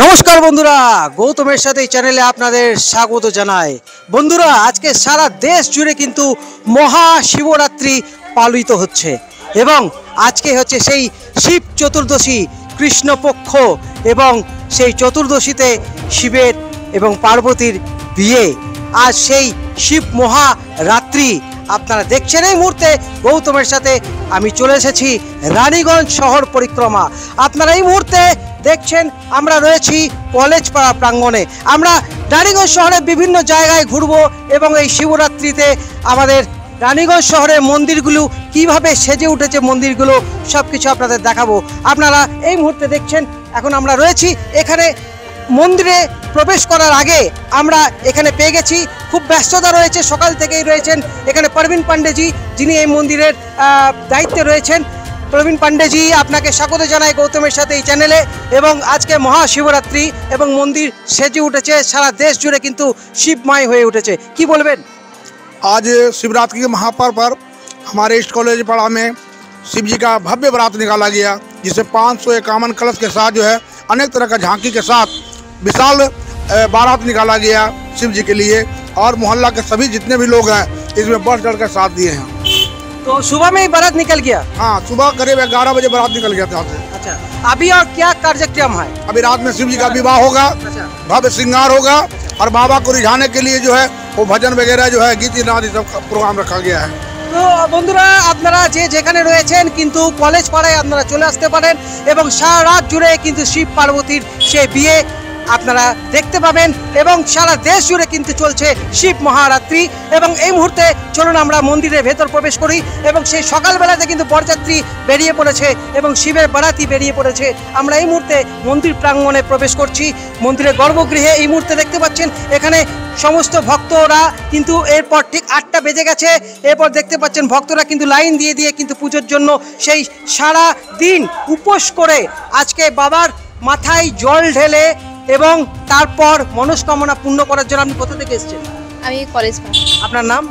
নমস্কার বন্ধুরা, গৌতমের সাথে এই চ্যানেলে আপনাদের স্বাগত জানাই। বন্ধুরা, আজকে সারা দেশ জুড়ে কিন্তু মহাশিবরাত্রি পালিত হচ্ছে এবং আজকে হচ্ছে সেই শিব চতুর্দশী, কৃষ্ণপক্ষ এবং সেই চতুর্দশীতে শিবের এবং পার্বতীর বিয়ে। আজ সেই শিব মহারাত্রি আপনারা দেখছেন। এই মুহূর্তে গৌতমের সাথে আমি চলে এসেছি রানীগঞ্জ শহর পরিক্রমা। আপনারা এই মুহূর্তে দেখছেন আমরা রয়েছি কলেজ পাড়া প্রাঙ্গণে। আমরা রানীগঞ্জ শহরের বিভিন্ন জায়গায় ঘুরবো এবং এই শিবরাত্রিতে আমাদের রানীগঞ্জ শহরের মন্দিরগুলো কিভাবে সেজে উঠেছে, মন্দিরগুলো সব কিছু আপনাদের দেখাবো। আপনারা এই মুহূর্তে দেখছেন এখন আমরা রয়েছি এখানে। মন্দিরে প্রবেশ করার আগে আমরা এখানে পেয়ে গেছি, খুব ব্যস্ততা রয়েছে, সকাল থেকেই রয়েছেন এখানে প্রবীণ পান্ডেজি, যিনি এই মন্দিরের দায়িত্বে রয়েছেন। প্রবীণ পান্ডেজি, আপনাকে স্বাগত জানাই গৌতমের সাথে এই চ্যানেলে। এবং আজকে মহাশিবরাত্রি এবং মন্দির সেজে উঠেছে, সারা দেশ জুড়ে কিন্তু শিবময় হয়ে উঠেছে, কি বলবেন? आज शिवरात्रि के महापर्व पर हमारे ईस्ट कॉलेज पाड़ा में शिव जी का भव्य बारात निकाला गया, जिसे 551 कलश के साथ जो है अनेक तरह का झांकी के साथ विशाल बारात निकाला गया शिव जी के लिए। और मोहल्ला के सभी जितने भी लोग हैं इसमें बढ़ चढ़ कर साथ दिए हैं। तो सुबह में ही बारात निकल गया? हाँ, सुबह करीब 11 बजे बारात निकल गया था। अच्छा, अभी और क्या कार्यक्रम है? अभी रात में शिव जी का विवाह होगा, अच्छा, भव्य श्रृंगार होगा और बाबा को रिझाने के लिए जो है वो भजन वगैरह जो है गीत नाद सब का प्रोग्राम रखा गया है। তো বন্ধুরা, আপনারা যে যেখানে রয়েছেন কিন্তু কলেজ পাড়ায় আপনারা চলে আসতে পারেন এবং সারা রাত জুড়ে কিন্তু শিব পার্বতীর সেই বিয়ে আপনারা দেখতে পাবেন এবং সারা দেশ জুড়ে কিন্তু চলছে শিব মহারাত্রি। এবং এই মুহূর্তে চলুন আমরা মন্দিরের ভেতর প্রবেশ করি এবং সেই সকালবেলাতে কিন্তু বরযাত্রী বেরিয়ে পড়েছে এবং শিবের বারাতি বেরিয়ে পড়েছে। আমরা এই মুহূর্তে মন্দির প্রাঙ্গণে প্রবেশ করছি, মন্দিরের গর্ভগৃহে। এই মুহূর্তে দেখতে পাচ্ছেন এখানে সমস্ত ভক্তরা কিন্তু এরপর ঠিক 8টা বেজে গেছে, এরপর দেখতে পাচ্ছেন ভক্তরা কিন্তু লাইন দিয়ে দিয়ে কিন্তু পুজোর জন্য সেই সারা দিন উপোস করে আজকে বাবার মাথায় জল ঢেলে এবং তারপর মনস্কামনা পূর্ণ করার জন্য। আপনি কোথা থেকে এসেছেন? আমি কলেজ পাড়া। আপনার নাম?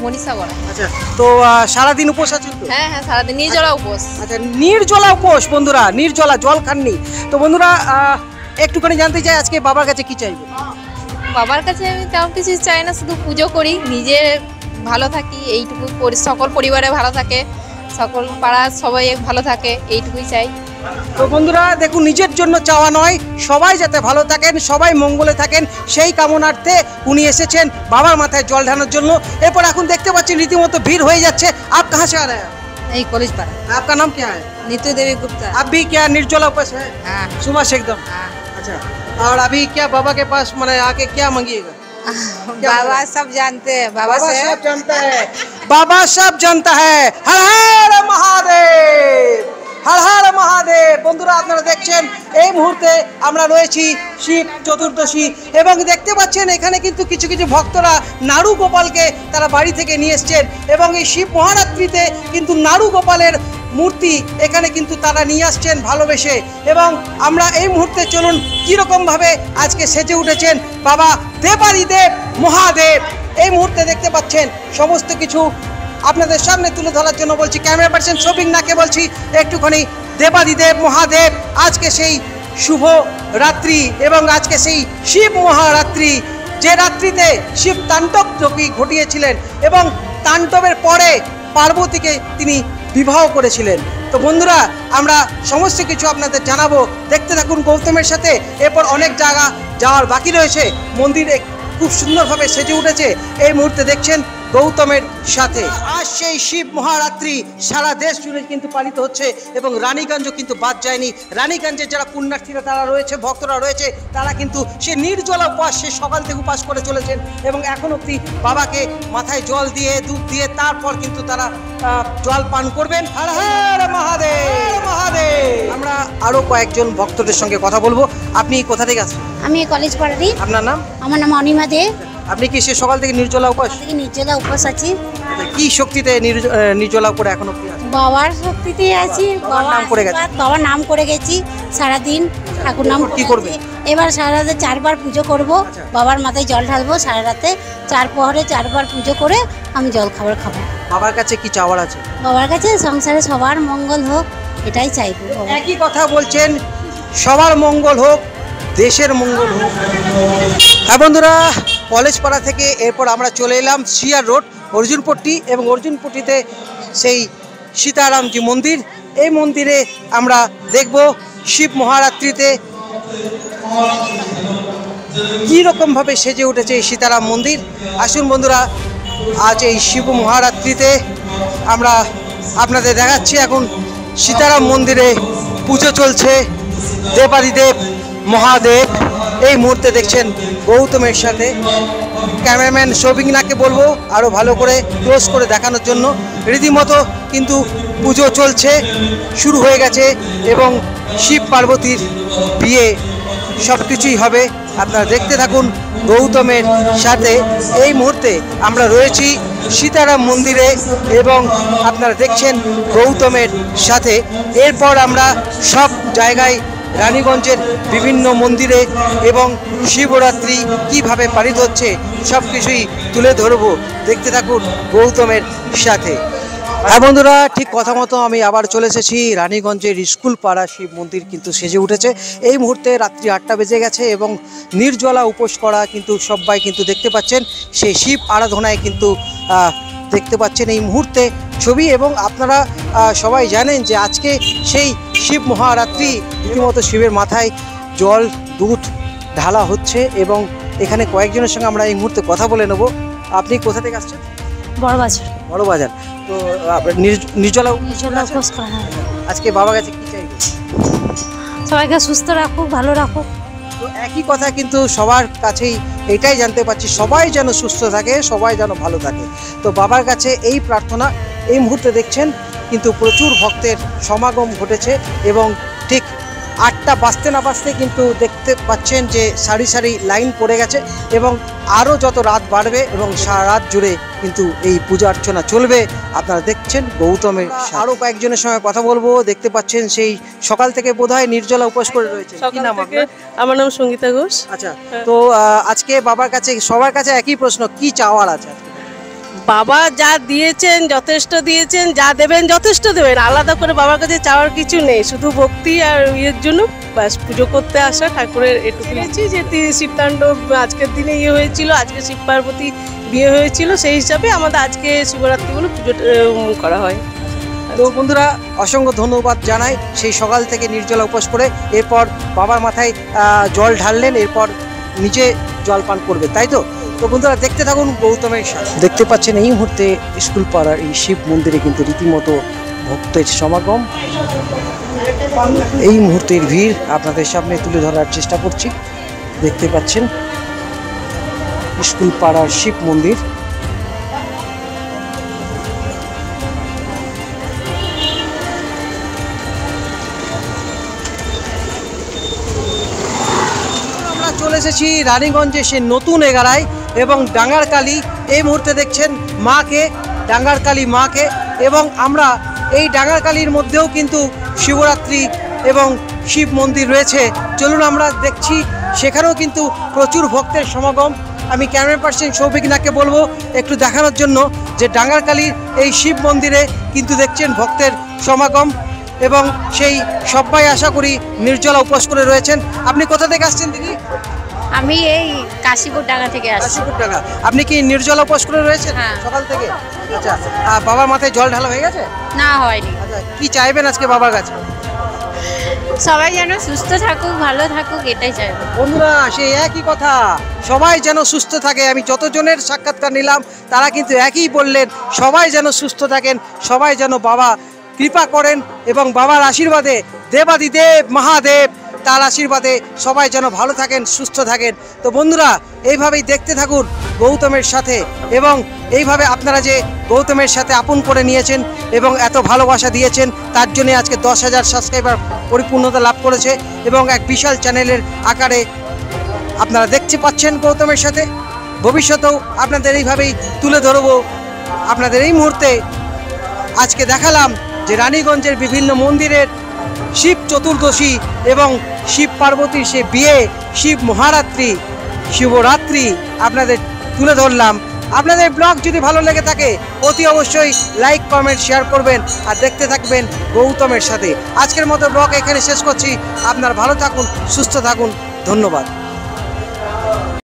মনীষা গড়া। আচ্ছা, তো সারাদিন উপোস আছেন তো? হ্যাঁ হ্যাঁ, সারাদিন নির্জলা উপোস। আচ্ছা, নির্জলা উপোস বন্ধুরা, নির্জলা, জল খাননি তো বন্ধুরা। একটুখানি জানতে চাই আজকে বাবার কাছে কি চাইবে? বাবার কাছে আমি তেমন কিছু চাই না, শুধু পুজো করি, নিজে ভালো থাকি এইটুকু, সকল পরিবারে ভালো থাকে, সকল পাড়ার সবাই ভালো থাকে, এইটুকুই চাই। তো বন্ধুরা দেখুন, নিজের জন্য চাওয়া নয়, সবাই যাতে ভালো থাকেন, সবাই মঙ্গলে থাকেন, সেই কামনার্থে উনি এসেছেন বাবার মাথায় জল ঢালার জন্য। এরপর এখন দেখতে পাচ্ছেন রীতিমতো ভিড় হয়ে যাচ্ছে। আপ কাহা সে আ রহে হ্যাঁ? এই কলেজ পাড়া। आपका नाम क्या है? নিতু দেবী গুপ্তা। आप भी क्या निर्जला उपवास है? हाँ सुबह से एकदम? हाँ। अच्छा, और अभी क्या बाबा के पास मैंने आके क्या मांगिएगा? बाबा सब जानते हैं, बाबा से सब जानता है, बाबा सब जानता है। हर हर महादेव, हर हर महादेव। বন্ধুরা, আপনারা দেখছেন এই মুহূর্তে আমরা রয়েছি শিব চতুর্দশী এবং দেখতে পাচ্ছেন এখানে কিন্তু কিছু কিছু ভক্তরা নাড়ু গোপালকে তারা বাড়ি থেকে নিয়ে এসছেন এবং এই শিব মহারাত্রিতে কিন্তু নাড়ু গোপালের মূর্তি এখানে কিন্তু তারা নিয়ে আসছেন ভালোবেসে। এবং আমরা এই মুহূর্তে চলুন কীরকমভাবে আজকে সেজে উঠেছেন বাবা দেবাদিদেব মহাদেব। এই মুহূর্তে দেখতে পাচ্ছেন সমস্ত কিছু আপনাদের সামনে তুলে ধরার জন্য বলছি, ক্যামেরা পার্সন শোভিং নাকে বলছি একটুখানি। দেবাদিদেব মহাদেব, আজকে সেই শুভ রাত্রি এবং আজকে সেই শিব মহারাত্রি, যে রাত্রিতে শিব তাণ্ডব ঘটিয়েছিলেন এবং তাণ্ডবের পরে পার্বতীকে তিনি বিবাহ করেছিলেন। তো বন্ধুরা, আমরা সমস্ত কিছু আপনাদের জানাবো, দেখতে থাকুন গৌতমের সাথে। এরপর অনেক জায়গা যাওয়ার বাকি রয়েছে। মন্দির খুব সুন্দরভাবে সেজে উঠেছে, এই মুহূর্তে দেখছেন গৌতমের সাথে। আজ সেই শিব মহারাত্রি সারা দেশ জুড়ে কিন্তু পালিত হচ্ছে এবং রানীগঞ্জও কিন্তু বাদ যায়নি। রানীগঞ্জের যারা পুণ্যার্থীরা তারা রয়েছে, ভক্তরা রয়েছে, তারা কিন্তু সে নির্জলা উপবাস সে সকাল থেকে উপাস করে চলেছেন এবং এখন অবধি বাবাকে মাথায় জল দিয়ে দুধ দিয়ে তারপর কিন্তু তারা জল পান করবেন। হর হর মহাদেব, মহাদেব। আমরা আরো কয়েকজন ভক্তদের সঙ্গে কথা বলবো। আপনি কোথা থেকে আসছেন? আমি কলেজ পাড়ারই। আপনার নাম? আমার নাম অনিমা দে। আপনি কি সে সকাল থেকে নির্জলা উপবাস? থেকে নির্জলা উপবাস আছি। কি শক্তিতে নির্জলা উপরে এখন অবধি আছেন? বাবার শক্তিতে আছি। বাবার নাম করে গেছি। বাবার নাম করে গেছি সারাদিন, ঠাকুর নাম কি করবে? এবার সারা রাতে 4বার পুজো করব, বাবার মাথায় জল ঢালবো সারা রাতে, 4 প্রহরে 4বার পুজো করে আমি জল খাবার খাবো। বাবার কাছে কি চাওয়ার আছে? বাবার কাছে সংসারে সবার মঙ্গল হোক, এটাই চাইবো। একই কথা বলছেন, সবার মঙ্গল হোক, দেশের মঙ্গল হোক। হ্যাঁ বন্ধুরা, কলেজ পাড়া থেকে এরপর আমরা চলে এলাম সিআর রোড অর্জুনপট্টি, এবং অর্জুনপট্টিতে সেই সীতারামজি মন্দির। এই মন্দিরে আমরা দেখব শিব মহারাত্রিতে কী রকমভাবে সেজে উঠেছে এই সীতারাম মন্দির। আসুন বন্ধুরা, আজ এই শিব মহারাত্রিতে আমরা আপনাদের দেখাচ্ছি এখন সীতারাম মন্দিরে পুজো চলছে। দেবাদিদেব মহাদেব এই মুহূর্তে দেখছেন গৌতমের সাথে। ক্যামেরাম্যান সৌভিকনাকে বলবো আরও ভালো করে ক্লোজ করে দেখানোর জন্য। রীতিমতো কিন্তু পুজো চলছে, শুরু হয়ে গেছে, এবং শিব পার্বতীর বিয়ে সব কিছুই হবে। আপনারা দেখতে থাকুন গৌতমের সাথে। এই মুহূর্তে আমরা রয়েছি সীতারাম মন্দিরে, এবং আপনারা দেখছেন গৌতমের সাথে। এরপর আমরা সব জায়গায় রানীগঞ্জের বিভিন্ন মন্দিরে এবং শিবরাত্রি কিভাবে পালিত হচ্ছে সব কিছুই তুলে ধরবো। দেখতে থাকুন গৌতমের সাথে। হ্যাঁ বন্ধুরা, ঠিক কথা মতো আমি আবার চলে এসেছি রানীগঞ্জের স্কুল পাড়া শিব মন্দির কিন্তু সেজে উঠেছে। এই মুহূর্তে রাত্রি 8টা বেজে গেছে, এবং নির্জলা উপোস করা কিন্তু সবাই কিন্তু দেখতে পাচ্ছেন সেই শিব আরাধনায় কিন্তু দেখতে পাচ্ছেন এই মুহূর্তে ছবি। এবং আপনারা সবাই জানেন যে আজকে সেই শিব মহারাত্রি, রীতিমতো শিবের মাথায় জল দুধ ঢালা হচ্ছে, এবং এখানে কয়েকজনের সঙ্গে আমরা এই মুহূর্তে কথা বলে নেব। আপনি কোথা থেকে আসছেন? বড়বাজার। বড়বাজার। তো নির্জলা উপোস করা হয়। আজকে বাবার কাছে কি চাইবে? সবাইকে সুস্থ রাখুক, ভালো রাখুক। তো একই কথা কিন্তু সবার কাছেই এটাই জানতে পারছি, সবাই যেন সুস্থ থাকে, সবাই যেন ভালো থাকে। তো বাবার কাছে এই প্রার্থনা। এই মুহূর্তে দেখছেন কিন্তু প্রচুর ভক্তের সমাগম ঘটেছে, এবং ঠিক 8টা বাজতে না বাজতে কিন্তু দেখতে পাচ্ছেন যে সারি সারি লাইন পড়ে গেছে, এবং আরও যত রাত বাড়বে এবং সারা রাত জুড়ে কিন্তু এই পূজা অর্চনা চলবে। আপনারা দেখছেন গৌতমের। আরও কয়েকজনের সঙ্গে কথা বলবো। দেখতে পাচ্ছেন সেই সকাল থেকে বোধহয় নির্জলা উপোস করে রয়েছে। কি নাম আপনার? আমার নাম সঙ্গীতা ঘোষ। আচ্ছা, তো আজকে বাবার কাছে সবার কাছে একই প্রশ্ন, কি চাওয়ার আছে? বাবা যা দিয়েছেন যথেষ্ট দিয়েছেন, যা দেবেন যথেষ্ট দেবেন। আলাদা করে বাবার কাছে চাওয়ার কিছু নেই, শুধু ভক্তি আর ইয়ের জন্য ব্যাস পুজো করতে আসা ঠাকুরের। এটুকু যে শিবতাণ্ডব আজকের দিনে হয়েছিল, আজকে শিব পার্বতী বিয়ে হয়েছিল, সেই হিসাবে আমাদের আজকে শিবরাত্রিগুলো পুজো করা হয়। তো বন্ধুরা, অসংখ্য ধন্যবাদ জানাই। সেই সকাল থেকে নির্জলা উপোস করে এরপর বাবার মাথায় জল ঢাললেন, এরপর নিচে জল পান করবে, তাই তো? তো বন্ধুরা দেখতে থাকুন গৌতমের সাথে। দেখতে পাচ্ছেন এই মুহূর্তে স্কুল পাড়ার এই শিব মন্দিরে কিন্তু রীতিমতো ভক্তের সমাগম। এই মুহূর্তের ভিড় আপনাদের সামনে তুলে ধরার চেষ্টা করছি। দেখতে পাচ্ছেন স্কুল পাড়ার শিব মন্দির। চলে এসেছি রানীগঞ্জে সে নতুন এগারায় এবং ডাঙ্গারকালী। এই মুহূর্তে দেখছেন মাকে, ডাঙ্গারকালী মাকে, এবং আমরা এই ডাঙ্গারকালীর মধ্যেও কিন্তু শিবরাত্রি এবং শিব মন্দির রয়েছে। চলুন আমরা দেখছি, সেখানেও কিন্তু প্রচুর ভক্তের সমাগম। আমি ক্যামেরা পার্সন সৌভিকনাকে বলবো একটু দেখানোর জন্য যে ডাঙ্গারকালীর এই শিব মন্দিরে কিন্তু দেখছেন ভক্তের সমাগম, এবং সেই সবাই আশা করি নির্জলা উপোস করে রয়েছেন। আপনি কোথা থেকে আসছেন দিদি? আমি এই কাশীপুর ডাঙ্গা থেকে আসছি। কাশীপুর ডাঙ্গা। আপনি কি নির্জলা উপোস করে রয়েছেন সকাল থেকে? আচ্ছা, বাবার মাথায় জল ঢালা হয়ে গেছে? না, হয়নি। আচ্ছা, কি চাইবেন আজকে বাবার কাছে? সবাই যেন সুস্থ থাকুক, ভালো থাকুক, এটাই চাইবো। বন্ধুরা, সেই একই কথা, সবাই যেন সুস্থ থাকে। আমি যতজনের সাক্ষাৎকার নিলাম তারা কিন্তু একই বললেন, সবাই যেন সুস্থ থাকেন, সবাই যেন বাবা কৃপা করেন, এবং বাবার আশীর্বাদে, দেবাদিদেব মহাদেব তার আশীর্বাদে সবাই যেন ভালো থাকেন, সুস্থ থাকেন। তো বন্ধুরা, এইভাবেই দেখতে থাকুন গৌতমের সাথে, এবং এইভাবে আপনারা যে গৌতমের সাথে আপন করে নিয়েছেন এবং এত ভালোবাসা দিয়েছেন, তার জন্য আজকে 10,000 সাবস্ক্রাইবার পরিপূর্ণতা লাভ করেছে, এবং এক বিশাল চ্যানেলের আকারে আপনারা দেখতে পাচ্ছেন গৌতমের সাথে। ভবিষ্যতেও আপনাদের এইভাবেই তুলে ধরবো। আপনাদের এই মুহূর্তে আজকে দেখালাম যে রানীগঞ্জের বিভিন্ন মন্দিরের শিব চতুর্দশী এবং শিব পার্বতীর সে বিয়ে, শিব মহারাত্রি, শিবরাত্রি আপনাদের তুলে ধরলাম। আপনাদের ব্লগ যদি ভালো লেগে থাকে অতি অবশ্যই লাইক, কমেন্ট, শেয়ার করবেন, আর দেখতে থাকবেন গৌতমের সাথে। আজকের মতো ব্লগ এখানে শেষ করছি। আপনারা ভালো থাকুন, সুস্থ থাকুন, ধন্যবাদ।